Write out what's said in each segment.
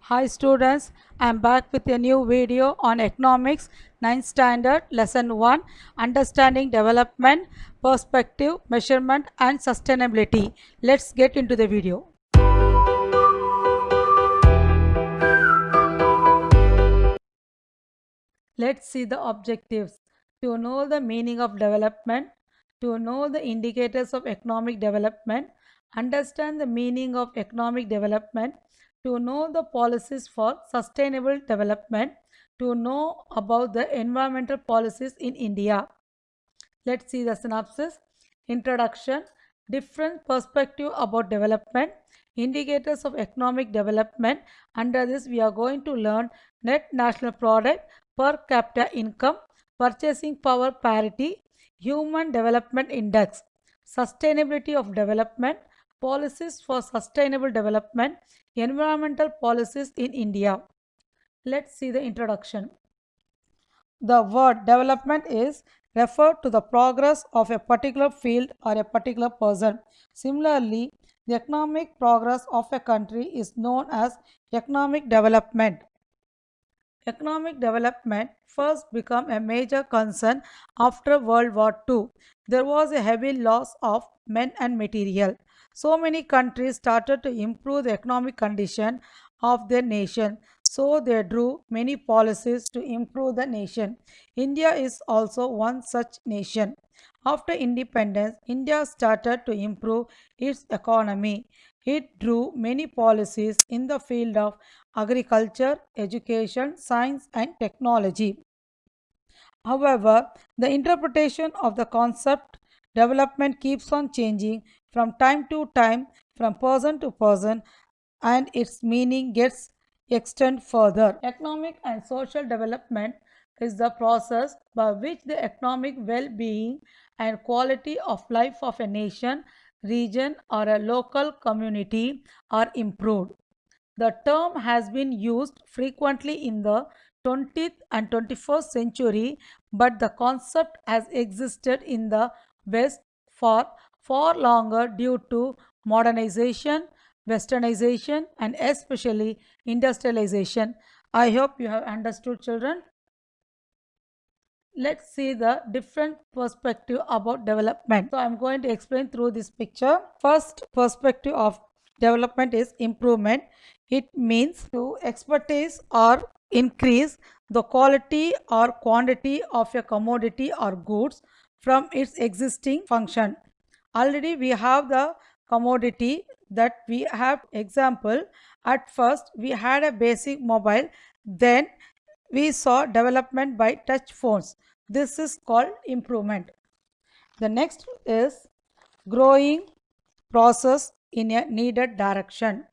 Hi students, I am back with a new video on economics 9th standard lesson 1 understanding development, perspective, measurement and sustainability. Let's get into the video. Let's see the objectives. To know the meaning of development, to know the indicators of economic development, understand the meaning of economic development, to know the policies for sustainable development, to know about the environmental policies in India. Let's see the synopsis. Introduction, different perspective about development, indicators of economic development. Under this, we are going to learn net national product, per capita income, purchasing power parity, human development index, sustainability of development, policies for sustainable development, environmental policies in India. Let's see the introduction. The word development is referred to the progress of a particular field or a particular person. Similarly, the economic progress of a country is known as economic development. Economic development first became a major concern after World War II. There was a heavy loss of men and material. So many countries started to improve the economic condition of their nation. So they drew many policies to improve the nation. India is also one such nation. After independence, India started to improve its economy. It drew many policies in the field of agriculture, education, science, and technology. However, the interpretation of the concept development keeps on changing from time to time, from person to person, and its meaning gets extended further. Economic and social development is the process by which the economic well-being and quality of life of a nation, region, or a local community are improved. The term has been used frequently in the 20th and 21st century, but the concept has existed in the West for far longer due to modernization, westernization, and especially industrialization. I hope you have understood, children. Let's see the different perspective about development. So I'm going to explain through this picture. First perspective of development is improvement. It means to expertise or increase the quality or quantity of a commodity or goods from its existing function. Already we have the commodity that we have. Example, at first we had a basic mobile, then we saw development by touch phones. This is called improvement. The next is growing process in a needed direction.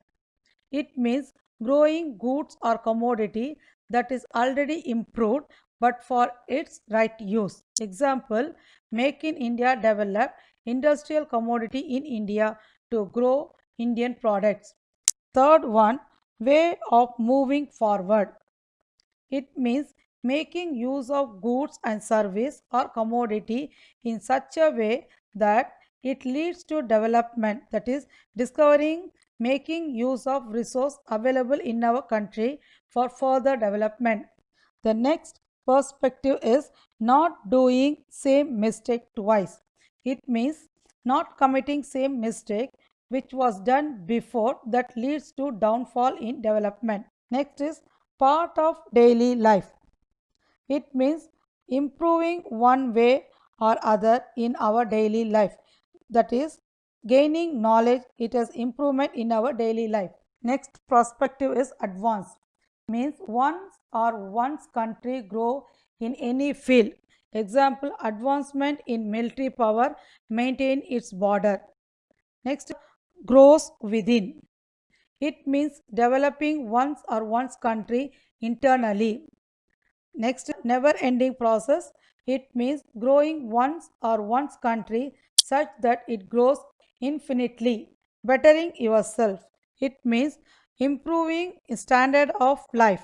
It means growing goods or commodity that is already improved but for its right use. Example, Make in India develop industrial commodity in India to grow Indian products. Third one, way of moving forward. It means making use of goods and service or commodity in such a way that it leads to development, that is discovering, making use of resource available in our country for further development. The next perspective is not doing same mistake twice. It means not committing same mistake which was done before that leads to downfall in development. Next is part of daily life. It means improving one way or other in our daily life. That is gaining knowledge, it is improvement in our daily life. Next perspective is advanced. Means once or one's country grow in any field. Example, advancement in military power, maintain its border. Next, grows within. It means developing one's or one's country internally. Next, never ending process. It means growing one's or one's country such that it grows infinitely. Bettering yourself. It means improving standard of life.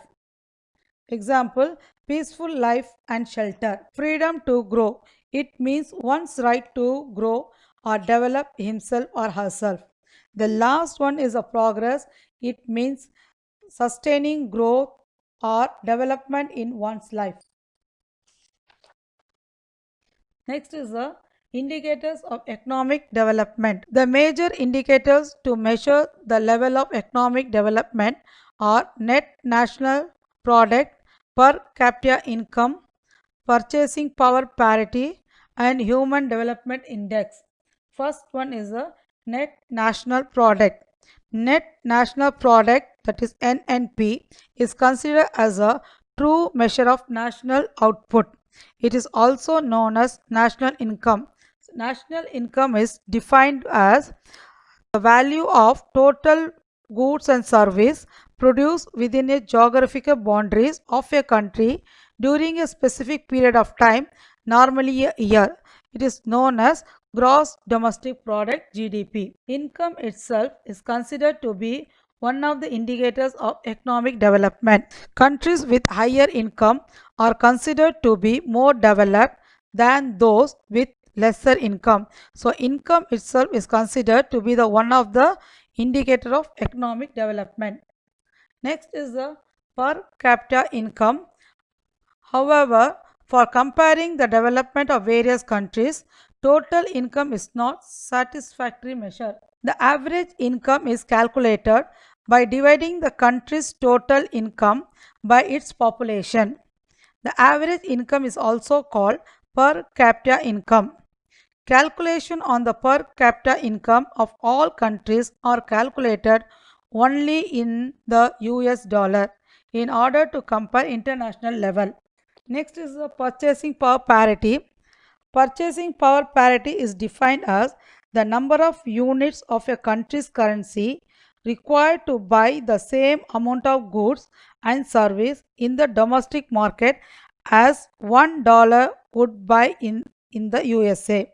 Example, peaceful life and shelter. Freedom to grow. It means one's right to grow or develop himself or herself. The last one is a progress. It means sustaining growth or development in one's life. Next is the indicators of economic development. The major indicators to measure the level of economic development are net national product, per capita income, purchasing power parity, and human development index. First one is the net national product. Net national product, that is NNP, is considered as a true measure of national output. It is also known as national income. National income is defined as the value of total goods and service produced within a geographical boundaries of a country during a specific period of time, normally a year. It is known as gross domestic product GDP. Income itself is considered to be one of the indicators of economic development. Countries with higher income are considered to be more developed than those with lesser income. So income itself is considered to be the one of the indicator of economic development. Next is the per capita income. However, for comparing the development of various countries, total income is not satisfactory measure. The average income is calculated by dividing the country's total income by its population. The average income is also called per capita income. Calculation on the per capita income of all countries are calculated only in the US dollar in order to compare international level. Next is the purchasing power parity. Purchasing power parity is defined as the number of units of a country's currency required to buy the same amount of goods and service in the domestic market as $1 would buy in the USA.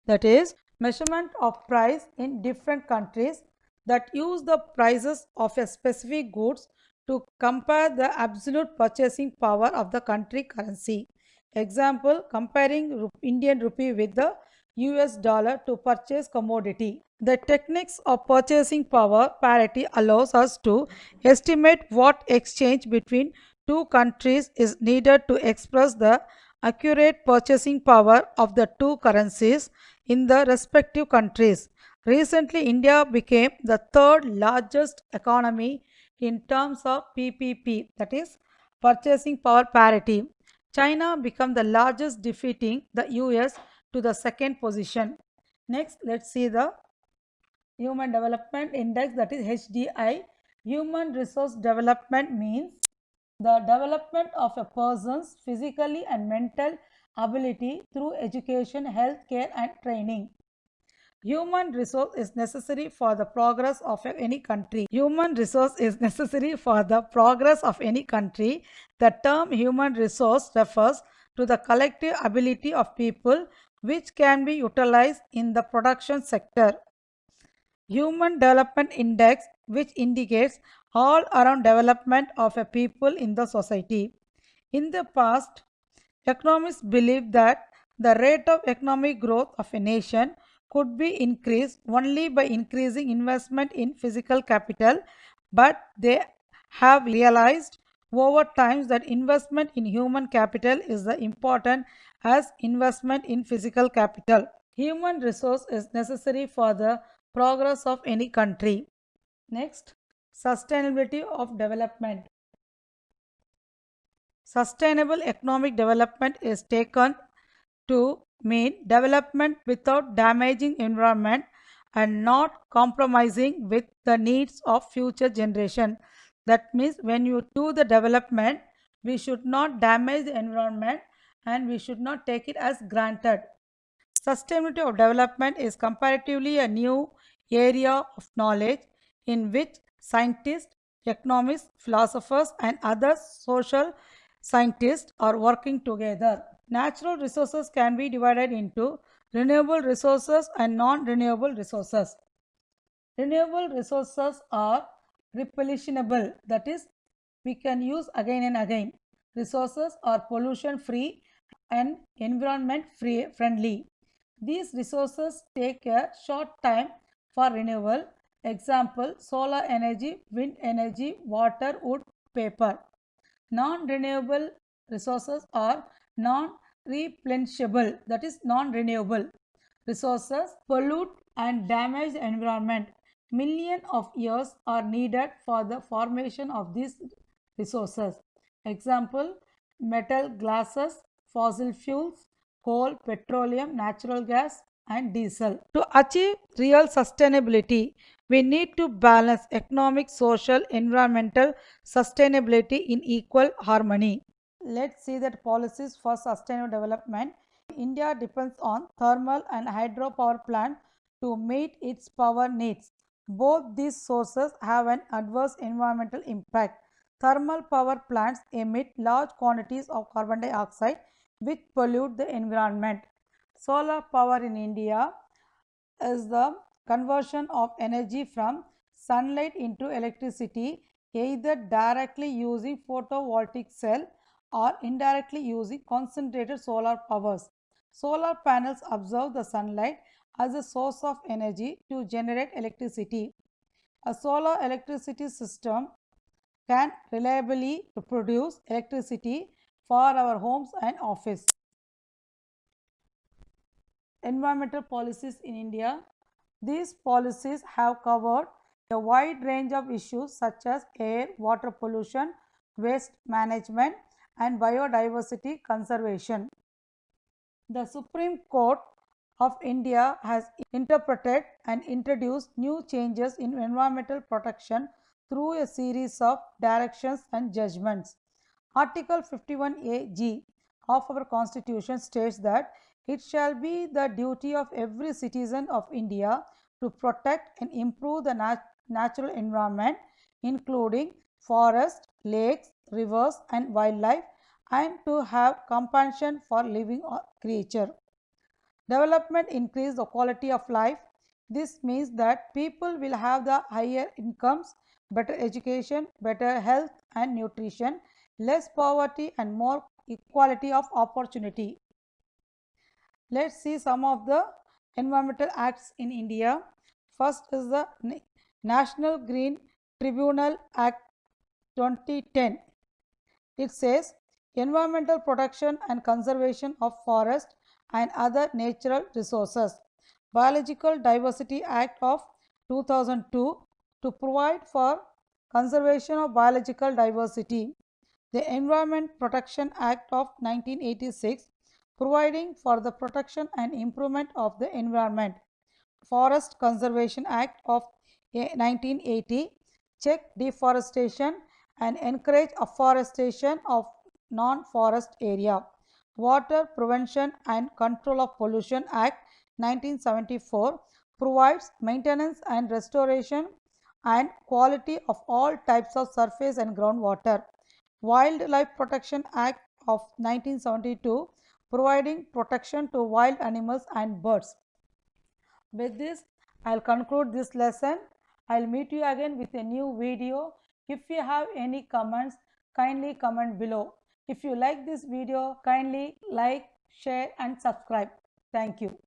That is, measurement of price in different countries that use the prices of a specific goods to compare the absolute purchasing power of the country currency. Example, comparing Indian rupee with the US dollar to purchase commodity. The techniques of purchasing power parity allows us to estimate what exchange between two countries is needed to express the accurate purchasing power of the two currencies in the respective countries. Recently, India became the third largest economy in terms of PPP, that is, purchasing power parity. China became the largest, defeating the US to the second position. Next, let's see the Human Development Index, that is HDI. Human Resource Development means the development of a person's physically and mental ability through education, healthcare, and training. Human resource is necessary for the progress of any country. Human resource is necessary for the progress of any country. The term human resource refers to the collective ability of people which can be utilized in the production sector. Human Development Index, which indicates all around development of a people in the society. In the past, economists believed that the rate of economic growth of a nation could be increased only by increasing investment in physical capital, but they have realized over time that investment in human capital is as important as investment in physical capital. Human resource is necessary for the progress of any country. Next, sustainability of development. Sustainable economic development is taken to mean development without damaging environment and not compromising with the needs of future generation. That means when you do the development, we should not damage the environment and we should not take it as granted. Sustainability of development is comparatively a new area of knowledge in which scientists, economists, philosophers, and other social scientists are working together. Natural resources can be divided into renewable resources and non-renewable resources. Renewable resources are replenishable, that is, we can use again and again. Resources are pollution free and environment friendly. These resources take a short time for renewal. Example, solar energy, wind energy, water, wood, paper. Non-renewable resources are non-replenishable, that is non-renewable resources pollute and damage the environment. Millions of years are needed for the formation of these resources. Example, metal, glasses, fossil fuels, coal, petroleum, natural gas, and diesel. To achieve real sustainability, we need to balance economic, social, environmental sustainability in equal harmony. Let's see that policies for sustainable development. India depends on thermal and hydropower plant to meet its power needs. Both these sources have an adverse environmental impact. Thermal power plants emit large quantities of carbon dioxide which pollute the environment. Solar power in India is the conversion of energy from sunlight into electricity, either directly using photovoltaic cell or indirectly using concentrated solar powers. Solar panels absorb the sunlight as a source of energy to generate electricity. A solar electricity system can reliably produce electricity for our homes and office. Environmental policies in India. These policies have covered a wide range of issues such as air, water pollution, waste management, and biodiversity conservation. The Supreme Court of India has interpreted and introduced new changes in environmental protection through a series of directions and judgments. Article 51AG of our Constitution states that it shall be the duty of every citizen of India to protect and improve the natural environment, including forests, lakes, rivers, and wildlife, and to have compassion for living creature. Development increase the quality of life. This means that people will have the higher incomes, better education, better health and nutrition, less poverty and more equality of opportunity. Let's see some of the environmental acts in India. First is the National Green Tribunal Act 2010. It says environmental protection and conservation of forest and other natural resources. Biological Diversity Act of 2002 to provide for conservation of biological diversity. The Environment Protection Act of 1986 providing for the protection and improvement of the environment. Forest Conservation Act of 1980 check deforestation and encourage afforestation of non-forest area. Water Prevention and Control of Pollution Act 1974 provides maintenance and restoration and quality of all types of surface and groundwater. Wildlife Protection Act of 1972 providing protection to wild animals and birds. With this, I'll conclude this lesson. I'll meet you again with a new video. If you have any comments, kindly comment below. If you like this video, kindly like, share and subscribe. Thank you.